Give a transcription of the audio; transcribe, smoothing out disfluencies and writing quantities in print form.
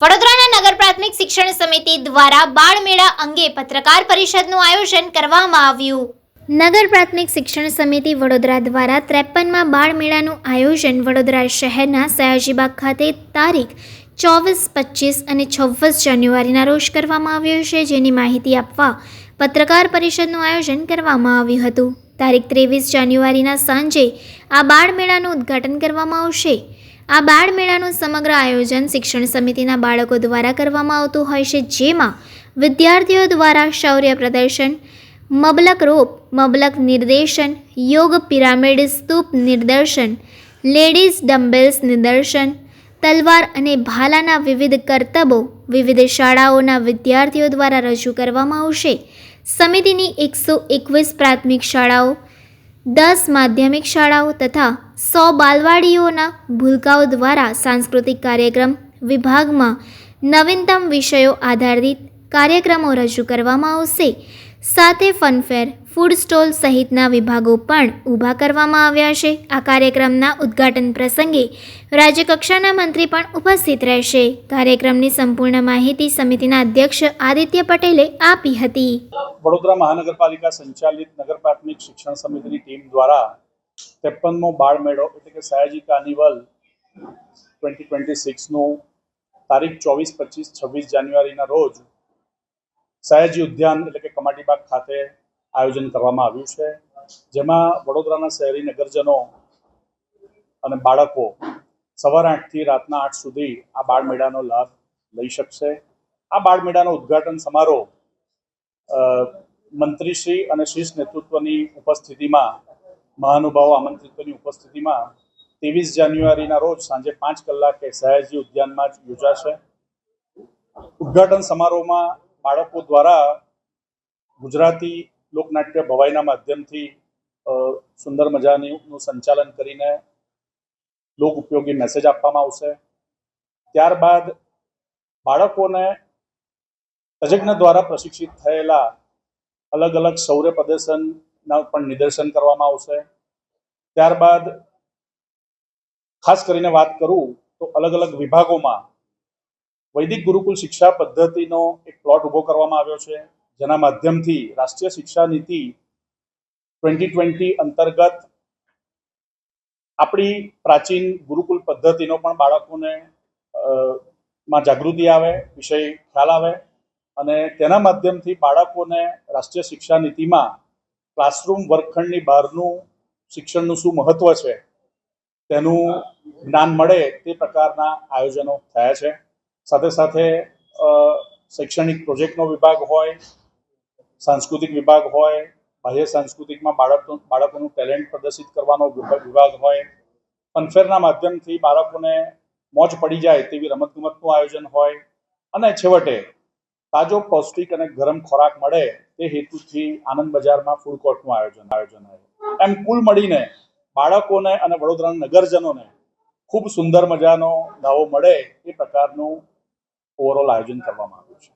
વડોદરાના નગર પ્રાથમિક શિક્ષણ સમિતિ દ્વારા બાળમેળા અંગે પત્રકાર પરિષદનું આયોજન કરવામાં આવ્યું. નગર પ્રાથમિક શિક્ષણ સમિતિ વડોદરા દ્વારા 53માં બાળમેળાનું આયોજન વડોદરા શહેરના સયાજીબાગ ખાતે તારીખ 24, 25 અને 26 જાન્યુઆરીના રોજ કરવામાં આવ્યું છે, જેની માહિતી આપવા પત્રકાર પરિષદનું આયોજન કરવામાં આવ્યું હતું. તારીખ 23 જાન્યુઆરીના સાંજે આ બાળમેળાનું ઉદ્ઘાટન કરવામાં આવશે. આ બાળમેળાનું સમગ્ર આયોજન શિક્ષણ સમિતિના બાળકો દ્વારા કરવામાં આવતું હોય છે, જેમાં વિદ્યાર્થીઓ દ્વારા શૌર્ય પ્રદર્શન, મબલક રોપ, મબલક નિર્દેશન, યોગ પિરામિડ સ્તૂપ નિદર્શન, લેડીઝ ડમ્બેલ્સ નિદર્શન, તલવાર અને ભાલાના વિવિધ કરતબો વિવિધ શાળાઓના વિદ્યાર્થીઓ દ્વારા રજૂ કરવામાં આવશે. સમિતિની 121 પ્રાથમિક શાળાઓ, 10 માધ્યમિક શાળાઓ તથા 100 બાલવાડીઓના ભૂલકાઓ દ્વારા સાંસ્કૃતિક કાર્યક્રમ વિભાગમાં નવીનતમ વિષયો આધારિત કાર્યક્રમો રજૂ કરવામાં આવશે. સાથે ફનફેર, ફૂડ સ્ટોલ સહિતના વિભાગો પણ ઊભા કરવામાં આવ્યા છે. આ કાર્યક્રમના ઉદ્ઘાટન પ્રસંગે રાજ્યકક્ષાના મંત્રી પણ ઉપસ્થિત રહેશે. કાર્યક્રમની સંપૂર્ણ માહિતી સમિતિના અધ્યક્ષ આદિત્ય પટેલે આપી હતી. વડોદરા મહાનગરપાલિકા સંચાલિત નગર પ્રાથમિક શિક્ષણ સમિતિની ટીમ દ્વારા 53મો બાળમેળો એટલે કે સયાજી કાર્નિવલ 2026નું તારીખ 24, 25, 26 જાન્યુઆરીના રોજ સયાજી ઉદ્યાન એટલે કે કમાટીબાગ ખાતે આયોજન કરવામાં આવ્યું છે, જેમાં વડોદરાના શહેરી નગરજનો અને બાળકો સવારે 8 થી રાતના 8 સુધી આ બાળમેળાનો લાભ લઈ શકશે. આ બાળમેળાનો ઉદ્ઘાટન સમારોહ મંત્રીશ્રી અને શીર્ષ નેતૃત્વની ઉપસ્થિતિમાં, મહાનુભાવો આમંત્રિતોની ઉપસ્થિતિમાં 23 જાન્યુઆરીના રોજ સાંજે 5 કલાકે સયાજી ઉદ્યાનમાં જ યોજાશે. ઉદ્ઘાટન સમારોહમાં બાળકો દ્વારા ગુજરાતી લોકનાટ્ય ભવાઈના માધ્યમથી સુંદર મજાનું સંચાલન કરીને લોક ઉપયોગી મેસેજ આપવામાં આવશે. ત્યારબાદ બાળકોને તજજ્ઞ દ્વારા પ્રશિક્ષિત થયેલા અલગ અલગ શૌર્ય પ્રદર્શનના પણ નિદર્શન કરવામાં આવશે. ત્યારબાદ ખાસ કરીને વાત કરું તો અલગ અલગ વિભાગોમાં વૈદિક ગુરુકુલ શિક્ષા પદ્ધતિનો એક પ્લોટ ઊભો કરવામાં આવ્યો છે, જેના માધ્યમથી રાષ્ટ્રીય શિક્ષા નીતિ 2020 અંતર્ગત આપણી પ્રાચીન ગુરુકુલ પદ્ધતિનો પણ બાળકોને માં જાગૃતિ આવે, વિષય ખ્યાલ આવે અને તેના માધ્યમથી બાળકોને રાષ્ટ્રીય શિક્ષા નીતિમાં ક્લાસરૂમ વર્ગખંડની બહારનું શિક્ષણનું શું મહત્વ છે તેનું જ્ઞાન મળે તે પ્રકારના આયોજનો થયા છે. સાથે સાથે શૈક્ષણિક પ્રોજેક્ટનો વિભાગ હોય, સાંસ્કૃતિક વિભાગ હોય, બાહ્ય સાંસ્કૃતિકમાં બાળકોનું ટેલેન્ટ પ્રદર્શિત કરવાનો વિભાગ હોય, ફનફેરના માધ્યમથી બાળકોને મોજ પડી જાય તેવી રમતગમતનું આયોજન હોય અને છેવટે તાજો, પૌષ્ટિક અને ગરમ ખોરાક મળે તે હેતુથી આનંદ બજારમાં ફૂડ કોર્ટનું આયોજન હોય. એમ કુલ મળીને બાળકોને અને વડોદરાના નગરજનોને ખૂબ સુંદર મજાનો લાવો મળે એ પ્રકારનું ઓવરઓલ આયોજન કરવામાં આવ્યું છે.